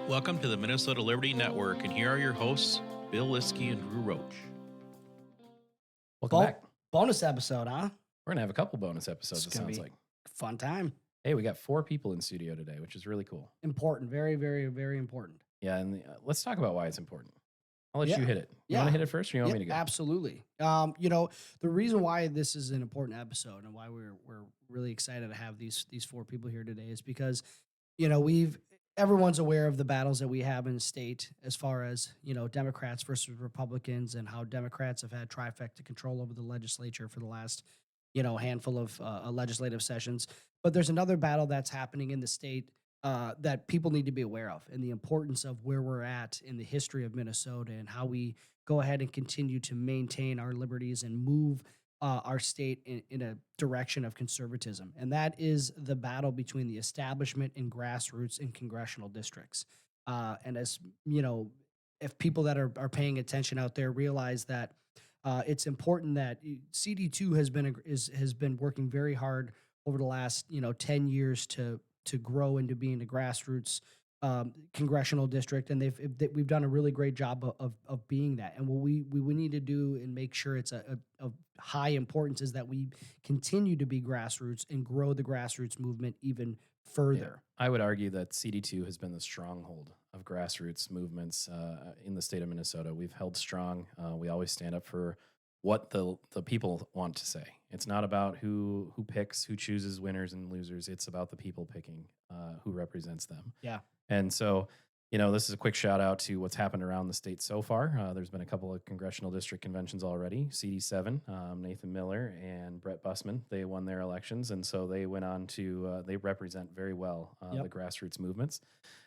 Welcome to the Minnesota Liberty Network, and here are your hosts, Bill Liskey and Drew Roach. Welcome back. Bonus episode, huh? We're going to have a couple bonus episodes, it sounds like. Fun time. Hey, we got 4 people in studio today, which is really cool. Important. Very, very, very important. Yeah, and let's talk about why it's important. I'll let you hit it. You want to hit it first, or you want me to go? Absolutely. The reason why this is an important episode and why we're really excited to have these 4 people here today is because, everyone's aware of the battles that we have in the state as far as, Democrats versus Republicans and how Democrats have had trifecta control over the legislature for the last, handful of legislative sessions. But there's another battle that's happening in the state that people need to be aware of, and the importance of where we're at in the history of Minnesota and how we go ahead and continue to maintain our liberties and move our state in a direction of conservatism. And that is the battle between the establishment and grassroots in congressional districts. And as if people that are paying attention out there realize that it's important that CD2 has been working very hard over the last 10 years to grow into being a grassroots congressional district, and we've done a really great job of being that. And what we need to do and make sure it's of high importance is that we continue to be grassroots and grow the grassroots movement even further. Yeah. I would argue that CD2 has been the stronghold of grassroots movements in the state of Minnesota. We've held strong. We always stand up for what the people want to say. It's not about who picks, who chooses winners and losers. It's about the people picking who represents them. Yeah. And so, this is a quick shout out to what's happened around the state so far. There's been a couple of congressional district conventions already. CD7, Nathan Miller and Brett Bussman, they won their elections. And so they went on to, they represent very well the grassroots movements.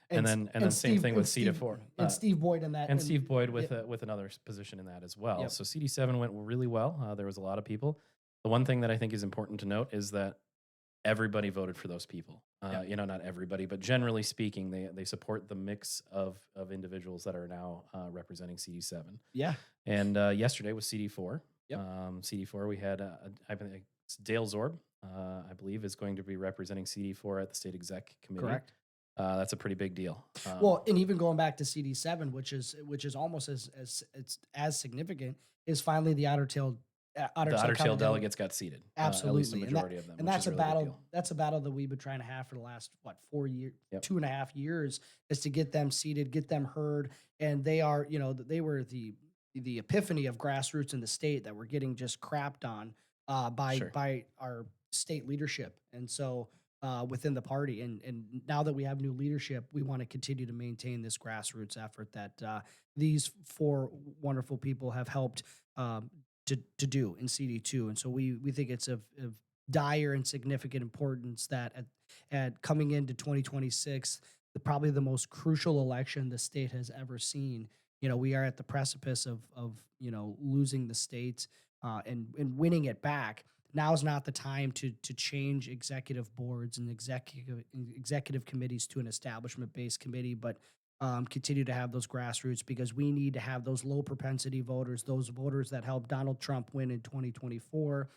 And then same thing with CD4. And Steve Boyd in that. And Steve Boyd with another position in that as well. Yep. So CD7 went really well. There was a lot of people. The one thing that I think is important to note is that everybody voted for those people. Not everybody, but generally speaking, they support the mix of individuals that are now representing CD7. Yeah. And yesterday was CD4. Yep. CD4, we had, I think Dale Zorb, I believe, is going to be representing CD4 at the state exec committee. Correct. That's a pretty big deal. Well, and even going back to CD7, which is almost as significant, is finally the Otter Tail delegates got seated. Absolutely, at least the majority of them. And that's a battle. That's a battle that we've been trying to have for the last 4 years, 2.5 years, is to get them seated, get them heard. And they are, they were the epiphany of grassroots in the state that were getting just crapped on by our state leadership. And so within the party, and now that we have new leadership, we want to continue to maintain this grassroots effort that these 4 wonderful people have helped to do in CD2. And so we think it's of dire and significant importance that at coming into 2026, probably the most crucial election the state has ever seen. We are at the precipice of losing the state and winning it back. Now's not the time to change executive boards and executive committees to an establishment-based committee, but continue to have those grassroots, because we need to have those low propensity voters, those voters that helped Donald Trump win in 2024,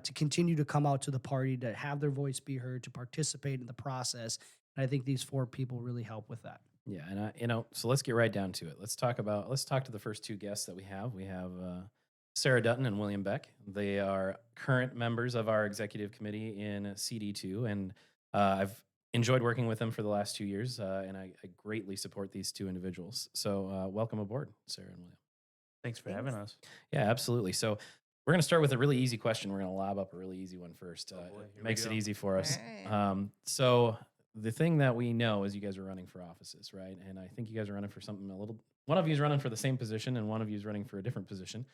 to continue to come out to the party, to have their voice be heard, to participate in the process. And I think these 4 people really help with that. Yeah, and so let's get right down to it. Let's talk to the first 2 guests that we have. We have Sara Dutton and William Beck. They are current members of our executive committee in CD2, and I've enjoyed working with them for the last 2 years, and I greatly support these 2 individuals. So welcome aboard, Sara and William. Thanks for having us. Yeah, absolutely. So we're going to start with a really easy question. We're going to lob up a really easy one first. It makes it easy for us. So the thing that we know is you guys are running for offices, right? And I think you guys are running for something one of you is running for the same position, and one of you is running for a different position.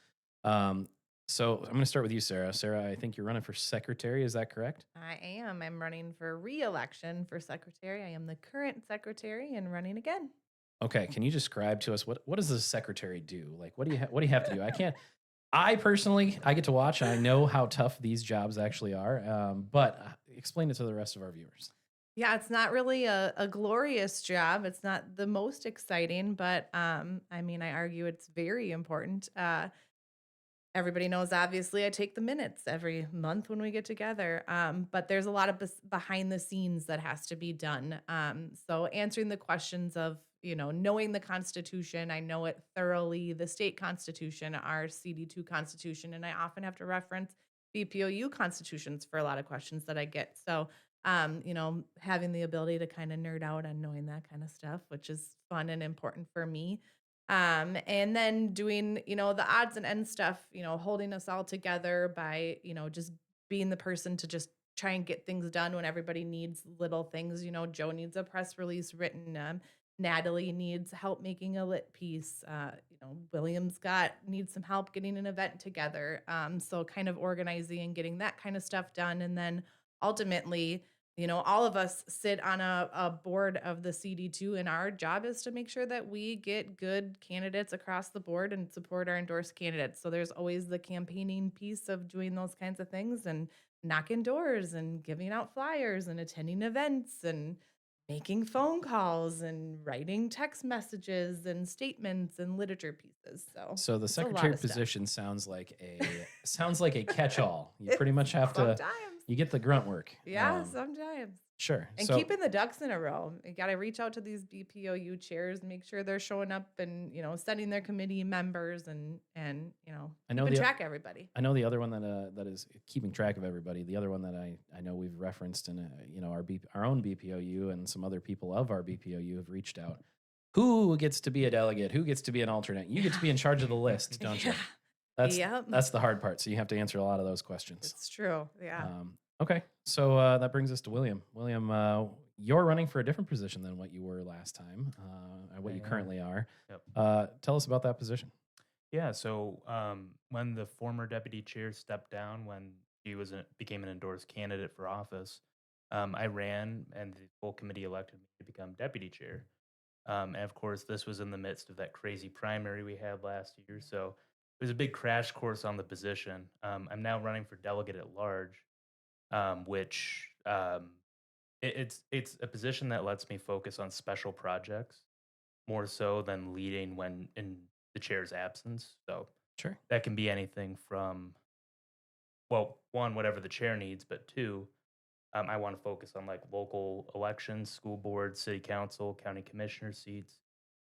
So I'm going to start with you, Sara. Sara, I think you're running for secretary. Is that correct? I am. I'm running for re-election for secretary. I am the current secretary and running again. Okay. Can you describe to us what does the secretary do? Like, what do you have to do? I personally get to watch. I know how tough these jobs actually are. But explain it to the rest of our viewers. Yeah, it's not really a glorious job. It's not the most exciting, but I argue it's very important. Everybody knows, obviously, I take the minutes every month when we get together. But there's a lot of behind the scenes that has to be done. So answering the questions of, knowing the Constitution. I know it thoroughly, the state Constitution, our CD2 Constitution, and I often have to reference BPOU constitutions for a lot of questions that I get. So, having the ability to kind of nerd out on knowing that kind of stuff, which is fun and important for me. And then doing, the odds and ends stuff, holding us all together by, just being the person to just try and get things done when everybody needs little things. Joe needs a press release written. Natalie needs help making a lit piece. William's needs some help getting an event together. So kind of organizing and getting that kind of stuff done. And then ultimately, all of us sit on a board of the CD2, and our job is to make sure that we get good candidates across the board and support our endorsed candidates. So there's always the campaigning piece of doing those kinds of things and knocking doors and giving out flyers and attending events and making phone calls and writing text messages and statements and literature pieces. So the it's a lot secretary of stuff. position sounds like a catch-all. You pretty much have to. Sometimes. You get the grunt work. Yeah, sometimes. Sure. And So keeping the ducks in a row. You got to reach out to these BPOU chairs, make sure they're showing up and, sending their committee members and I know keeping the track of everybody. I know the other one that is keeping track of everybody. The other one that I know we've referenced in our own BPOU, and some other people of our BPOU have reached out. Who gets to be a delegate? Who gets to be an alternate? You get to be in charge of the list, don't you? Yep. That's the hard part. So you have to answer a lot of those questions. It's true. Yeah. Okay, so that brings us to William. William, you're running for a different position than what you were last time, and what you currently are. Yep. Tell us about that position. Yeah, so when the former deputy chair stepped down, when he became an endorsed candidate for office, I ran, and the full committee elected me to become deputy chair. And of course, this was in the midst of that crazy primary we had last year, so it was a big crash course on the position. I'm now running for delegate at large, which it's a position that lets me focus on special projects more so than leading when in the chair's absence. So Sure. that can be anything from, well, one, whatever the chair needs, but two, I want to focus on like local elections, school board, city council, county commissioner seats.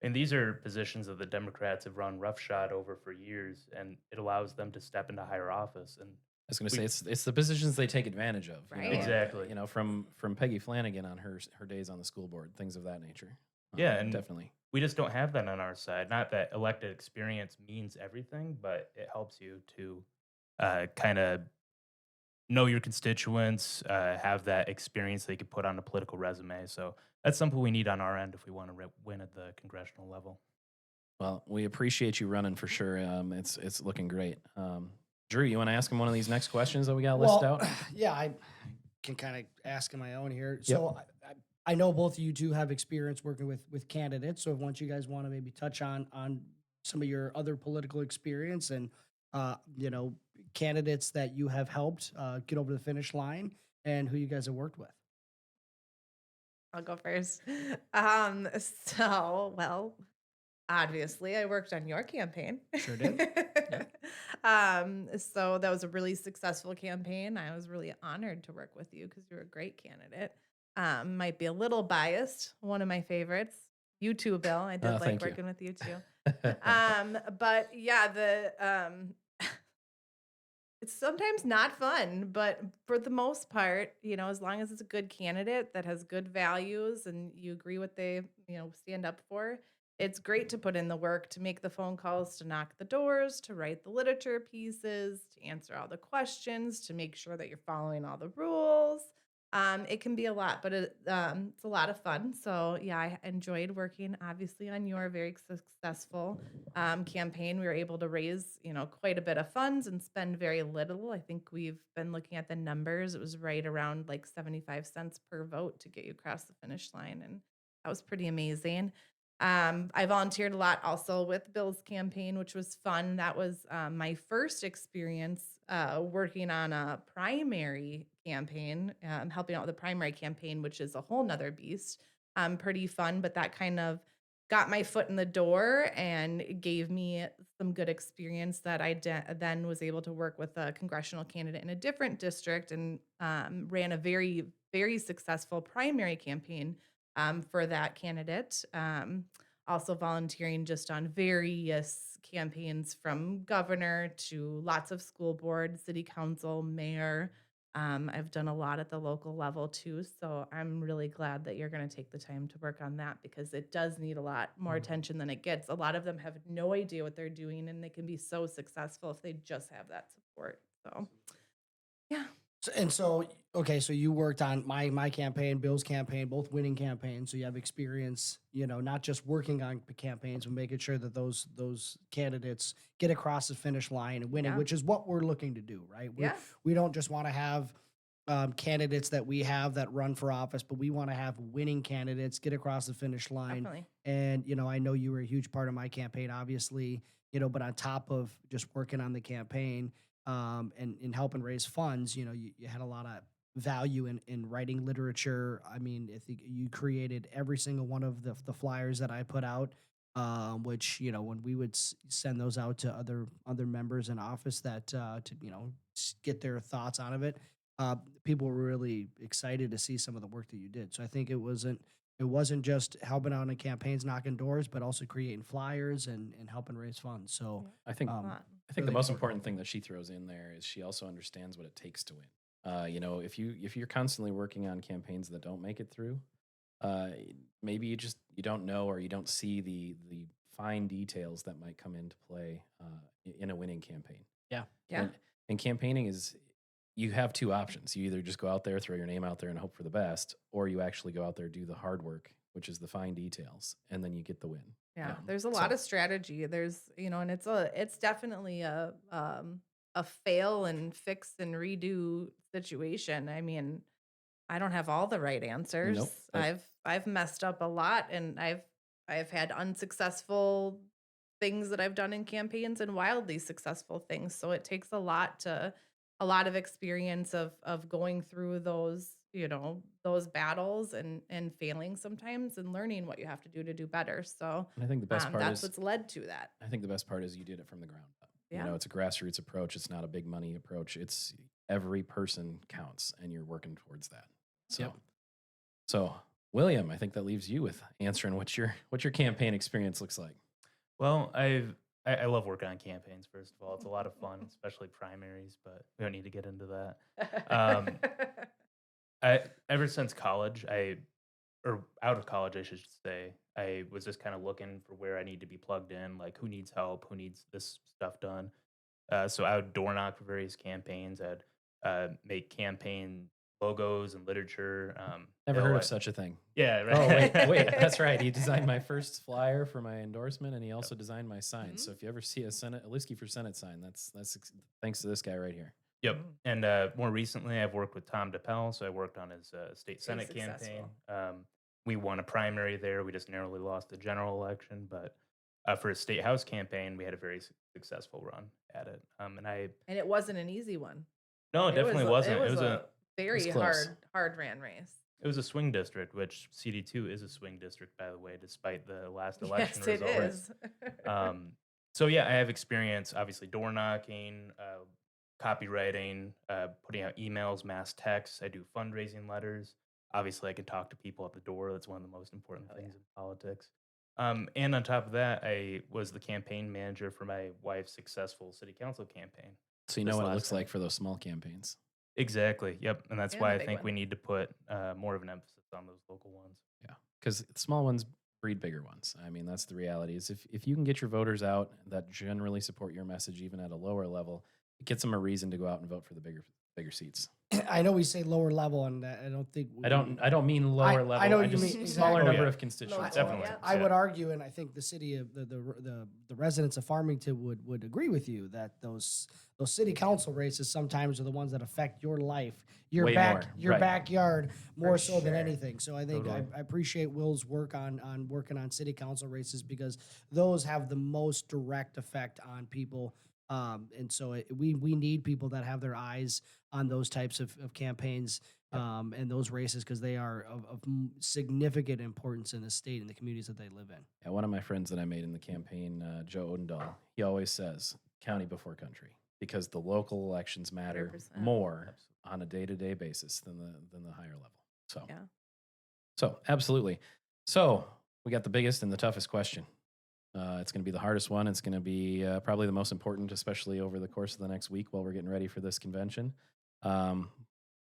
And these are positions that the Democrats have run roughshod over for years, and it allows them to step into higher office. And I was going to say it's the positions they take advantage of. Right. Exactly. From Peggy Flanagan on her days on the school board, things of that nature. Yeah, and definitely. we just don't have that on our side. Not that elected experience means everything, but it helps you to kind of know your constituents, have that experience they could put on a political resume. So that's something we need on our end if we want to win at the congressional level. Well, we appreciate you running for sure. It's looking great. Drew, you want to ask him one of these next questions that we got listed out? Yeah, I can kind of ask on my own here. So I know both of you two have experience working with candidates. So if once you guys want to maybe touch on some of your other political experience and candidates that you have helped get over the finish line and who you guys have worked with. I'll go first. Obviously, I worked on your campaign. Sure did. So that was a really successful campaign. I was really honored to work with you because you're a great candidate. Might be a little biased. One of my favorites. You too, Bill. I did like thank you. working with you too. But yeah, it's sometimes not fun, but for the most part, as long as it's a good candidate that has good values and you agree what they, stand up for, it's great to put in the work, to make the phone calls, to knock the doors, to write the literature pieces, to answer all the questions, to make sure that you're following all the rules. It can be a lot, but it's a lot of fun. So yeah, I enjoyed working obviously on your very successful campaign. We were able to raise, quite a bit of funds and spend very little. I think we've been looking at the numbers. It was right around like 75 cents per vote to get you across the finish line. And that was pretty amazing. I volunteered a lot also with Bill's campaign, which was fun. That was my first experience working on a primary campaign, helping out with the primary campaign, which is a whole nother beast. Pretty fun, but that kind of got my foot in the door and gave me some good experience that I then was able to work with a congressional candidate in a different district and ran a very, very successful primary campaign for that candidate. also volunteering just on various campaigns from governor to lots of school boards, city council, mayor. I've done a lot at the local level too. So I'm really glad that you're going to take the time to work on that because it does need a lot more attention than it gets. A lot of them have no idea what they're doing and they can be so successful if they just have that support. So, yeah. Okay, so you worked on my campaign, Bill's campaign, both winning campaigns. So you have experience, not just working on campaigns, but making sure that those candidates get across the finish line and winning, Yeah. which is what we're looking to do, right? Yeah. We don't just want to have candidates that we have that run for office, but we want to have winning candidates get across the finish line. Definitely. And I know you were a huge part of my campaign, obviously, but on top of just working on the campaign, and helping raise funds, you had a lot of value in writing literature. I mean, I think you created every single one of the flyers that I put out, which, when we would send those out to other members in office that, to, get their thoughts out of it, people were really excited to see some of the work that you did. So I think it wasn't just helping out in campaigns, knocking doors, but also creating flyers and helping raise funds. So I think I think the really most important. important thing that she throws in there is she also understands what it takes to win. If you're constantly working on campaigns that don't make it through, uh, maybe you don't know or you don't see the fine details that might come into play in a winning campaign. Yeah. Yeah. And campaigning is you have two options. You either just go out there, throw your name out there, and hope for the best, or you actually go out there, do the hard work, which is the fine details, and then you get the win. Yeah, Yeah. there's a lot So- of strategy. There's, and it's definitely a fail and fix and redo situation. I mean, I don't have all the right answers. Nope, but- I've messed up a lot and I've had unsuccessful things that I've done in campaigns and wildly successful things. So it takes a lot of experience of going through those, those battles and failing sometimes and learning what you have to do better. So And I think the best part that's is what's led to that. I think the best part is you did it from the ground up. Yeah. It's a grassroots approach. It's not a big money approach. It's every person counts, and you're working towards that. So, Yep. so William, I think that leaves you with answering what your campaign experience looks like. Well, I love working on campaigns. First of all, it's a lot of fun, especially primaries. But we don't need to get into that. Ever since college, or out of college, I should say, I was just kind of looking for where I need to be plugged in, like who needs help, who needs this stuff done. So I would door knock for various campaigns. I'd make campaign logos and literature. Never Bill, heard of such a thing. Yeah, right. Oh, wait, that's right. He designed my first flyer for my endorsement, and he also designed my sign. Mhm. So if you ever see a Whiskey for Senate sign, that's thanks to this guy right here. Yep. And more recently, I've worked with Tom DePel, so I worked on his state Senate campaign. successful. We won a primary there. We just narrowly lost the general election, but for his state house campaign, we had a very successful run at it. And And it wasn't an easy one. no, it definitely wasn't. It was a very close. hard ran race. It was a swing district, which CD2 is a swing district, by the way, despite the last election Yes, it results. is. So yeah, I have experience, obviously door knocking, copywriting, putting out emails, mass texts. I do fundraising letters. Obviously, I can talk to people at the door. That's one of the most important things in politics. And on top of that, I was the campaign manager for my wife's successful city council campaign. So you know This what it last looks time. like for those small campaigns. Exactly. Yep. And that's And why the I big think we one. need to put more of an emphasis on those local ones. Yeah, because small ones breed bigger ones. I mean, that's the reality. Is if you can get your voters out that generally support your message, even at a lower level, it gets them a reason to go out and vote for the bigger seats. I know we say lower level, and I don't think I don't mean lower level. I know what you just mean, smaller exactly. number Oh, yeah. of constituents. Definitely. Yeah. I would argue, and I think the city of the residents of Farmington would agree with you that those city council races sometimes are the ones that affect your life, your Way more, right. backyard more For so than sure. anything. So I think Totally. I appreciate Will's work on working on city council races because those have the most direct effect on people. And so we need people that have their eyes on those types of campaigns and those races because they are of significant importance in the state and the communities that they live in. Yeah, one of my friends that I made in the campaign, Joe Odendahl, he always says county before country because the local elections matter 100%. more on a day-to-day basis than the higher level. So Yeah. So absolutely. So We got the biggest and the toughest question. It's going to be the hardest one. It's going to be probably the most important, especially over the course of the next week while we're getting ready for this convention. Um,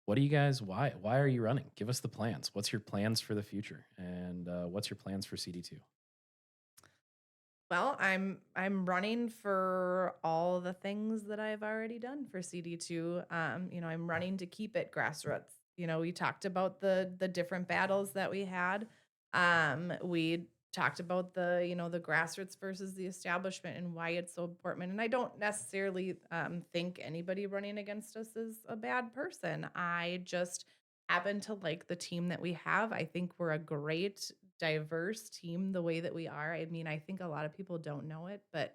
what do you guys? Why are you running? Give us the plans. What's your plans for the future, and what's your plans for CD2? Well, I'm running for all the things that I've already done for CD2. I'm running to keep it grassroots. We talked about the different battles that we had. We talked about the grassroots versus the establishment and why it's so important. And I don't necessarily think anybody running against us is a bad person. I just happen to like the team that we have. I think we're a great diverse team the way that we are. I mean, I think a lot of people don't know it, but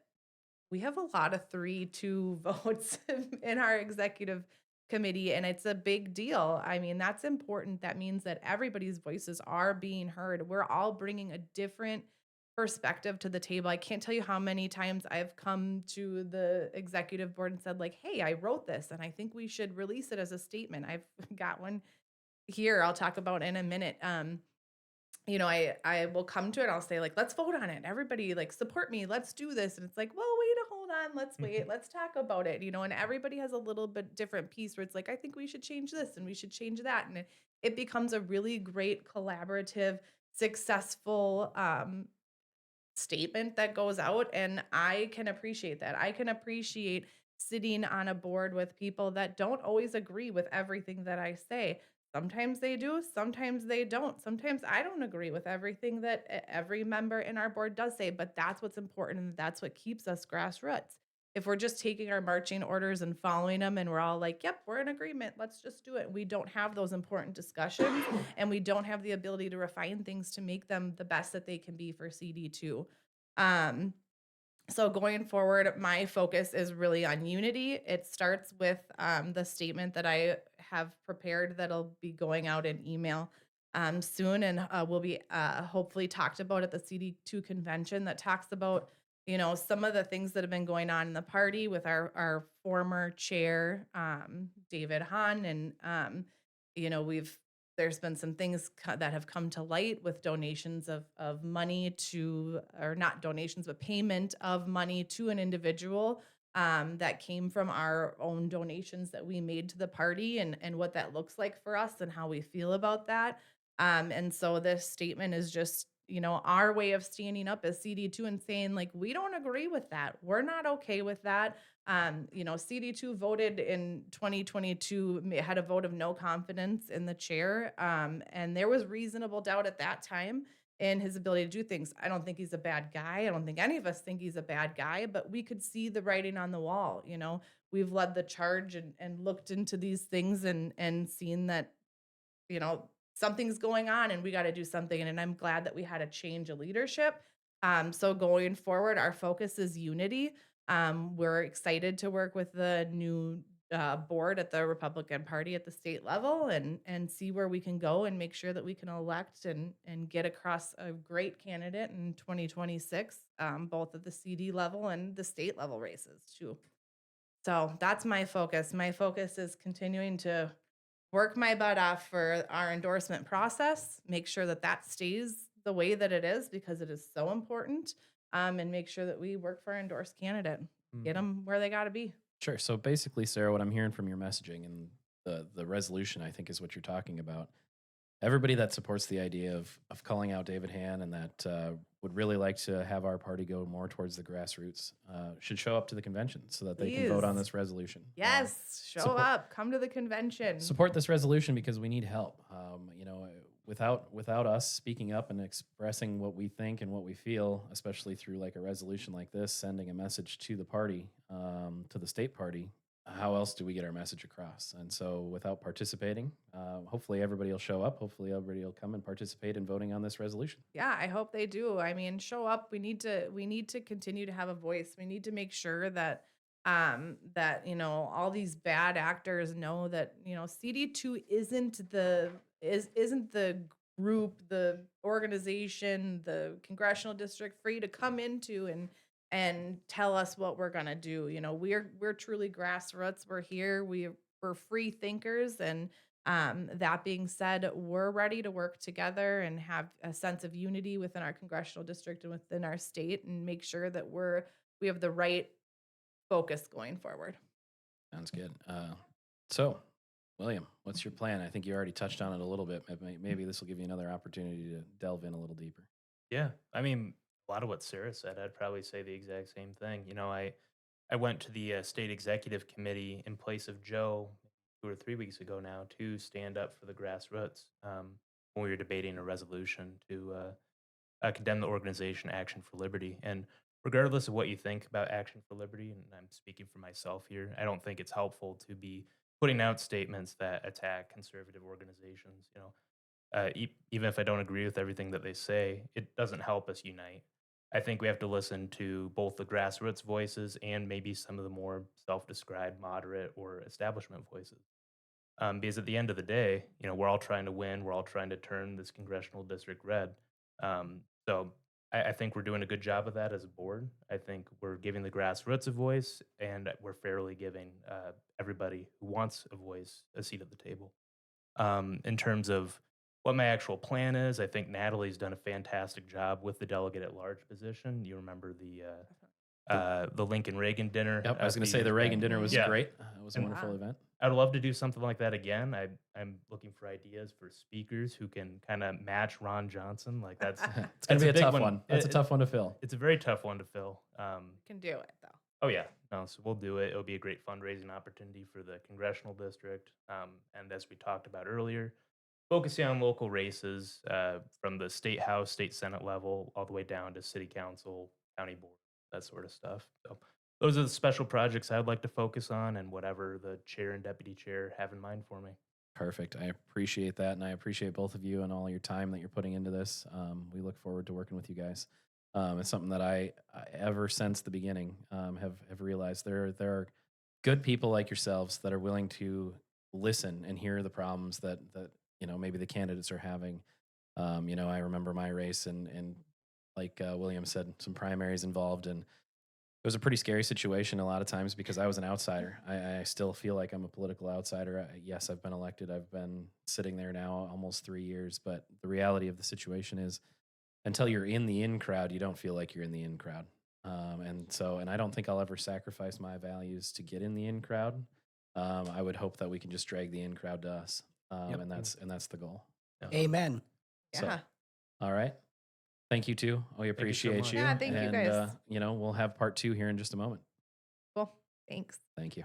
we have a lot of 3-2 votes in our executive committee, and it's a big deal. I mean, that's important. That means that everybody's voices are being heard. We're all bringing a different perspective to the table. I can't tell you how many times I've come to the executive board and said, like, hey, I wrote this and I think we should release it as a statement. I've got one here I'll talk about in a minute. I will come to it. I'll say, like, let's vote on it. Everybody, like, support me. Let's do this. And it's like, well, wait, hold on. Let's wait. Let's talk about it. And everybody has a little bit different piece where it's like, I think we should change this and we should change that. And it becomes a really great collaborative, successful statement that goes out, and I can appreciate that. I can appreciate sitting on a board with people that don't always agree with everything that I say. Sometimes they do, sometimes they don't. Sometimes I don't agree with everything that every member in our board does say, but that's what's important and that's what keeps us grassroots. If we're just taking our marching orders and following them and we're all like, yep, we're in agreement, let's just do it. We don't have those important discussions and we don't have the ability to refine things to make them the best that they can be for CD2. Um, so going forward, my focus is really on unity. It starts with the statement that I have prepared that'll be going out in email soon, and will be hopefully talked about at the CD2 convention, that talks about some of the things that have been going on in the party with our former chair, David Hahn, and we've there's been some things that have come to light with donations of money to, or not donations, but payment of money to an individual that came from our own donations that we made to the party, and what that looks like for us and how we feel about that. And so this statement is just, our way of standing up as CD2 and saying, like, we don't agree with that. We're not okay with that. CD2 voted in 2022, had a vote of no confidence in the chair. And there was reasonable doubt at that time in his ability to do things. I don't think he's a bad guy. I don't think any of us think he's a bad guy, but we could see the writing on the wall. We've led the charge and looked into these things and seen that, something's going on and we got to do something. And I'm glad that we had a change of leadership. So going forward, our focus is unity. We're excited to work with the new board at the Republican Party at the state level and see where we can go and make sure that we can elect and get across a great candidate in 2026, both at the CD level and the state level races too. So that's my focus. My focus is continuing to work my butt off for our endorsement process, make sure that that stays the way that it is because it is so important, and make sure that we work for our endorsed candidate, get them where they got to be. Sure. So basically, Sarah, what I'm hearing from your messaging and the resolution, I think, is what you're talking about. Everybody that supports the idea of calling out David Hann and that would really like to have our party go more towards the grassroots should show up to the convention so that they can vote on Please. this resolution. Yes, show support- up, come to the convention. Support this resolution because we need help. Without us speaking up and expressing what we think and what we feel, especially through like a resolution like this, sending a message to the party, to the state party, how else do we get our message across? And so without participating, hopefully everybody will show up. Hopefully everybody will come and participate in voting on this resolution. Yeah, I hope they do. I mean, show up. We need to continue to have a voice. We need to make sure that all these bad actors know that, CD2 isn't the group, the organization, the congressional district free to come into and tell us what we're gonna do. We're truly grassroots. We're here. We're free thinkers, and That being said, we're ready to work together and have a sense of unity within our congressional district and within our state and make sure that we have the right focus going forward. Sounds good. So, William, what's your plan? I think you already touched on it a little bit. Maybe this will give you another opportunity to delve in a little deeper. Yeah, I mean, a lot of what Sarah said, I'd probably say the exact same thing. I went to the state executive committee in place of Joe 2 or 3 weeks ago now to stand up for the grassroots when we were debating a resolution to condemn the organization Action for Liberty. And regardless of what you think about Action for Liberty, and I'm speaking for myself here, I don't think it's helpful to be putting out statements that attack conservative organizations. Even if I don't agree with everything that they say, it doesn't help us unite. I think we have to listen to both the grassroots voices and maybe some of the more self-described moderate or establishment voices. Because at the end of the day, we're all trying to win. We're all trying to turn this congressional district red. So I think we're doing a good job of that as a board. I think we're giving the grassroots a voice, and we're fairly giving everybody who wants a voice a seat at the table. In terms of what my actual plan is, I think Natalie's done a fantastic job with the delegate at large position. You remember the Lincoln Reagan dinner? Yep, I was a going to few say the years Reagan back. dinner was Yeah. great. It was a And- wonderful event. I'd love to do something like that again. I'm looking for ideas for speakers who can kind of match Ron Johnson. Like that's It's going That's to a be a big tough one. one. That's a tough one to fill. it's a very tough one to fill. Can do it though. Oh yeah, no, so we'll do it. It'll be a great fundraising opportunity for the congressional district. And as we talked about earlier, focusing on local races from the state house, state senate level, all the way down to city council, county board, that sort of stuff. So those are the special projects I'd like to focus on, and whatever the chair and deputy chair have in mind for me. Perfect. I appreciate that. And I appreciate both of you and all your time that you're putting into this. We look forward to working with you guys. It's something that I ever since the beginning, have realized there are good people like yourselves that are willing to listen and hear the problems that maybe the candidates are having. I remember my race and like William said, some primaries involved, and it was a pretty scary situation a lot of times because I was an outsider. I still feel like I'm a political outsider. Yes, I've been elected. I've been sitting there now almost 3 years, but the reality of the situation is until you're in the in crowd, you don't feel like you're in the in crowd. And I don't think I'll ever sacrifice my values to get in the in crowd. I would hope that we can just drag the in crowd to us. Yep. And that's the goal. Amen. So, Yeah. all right. Thank you too. We you so appreciate much. you. Yeah, thank you, And, guys. we'll have part 2 here in just a moment. Cool. Thanks. Thank you.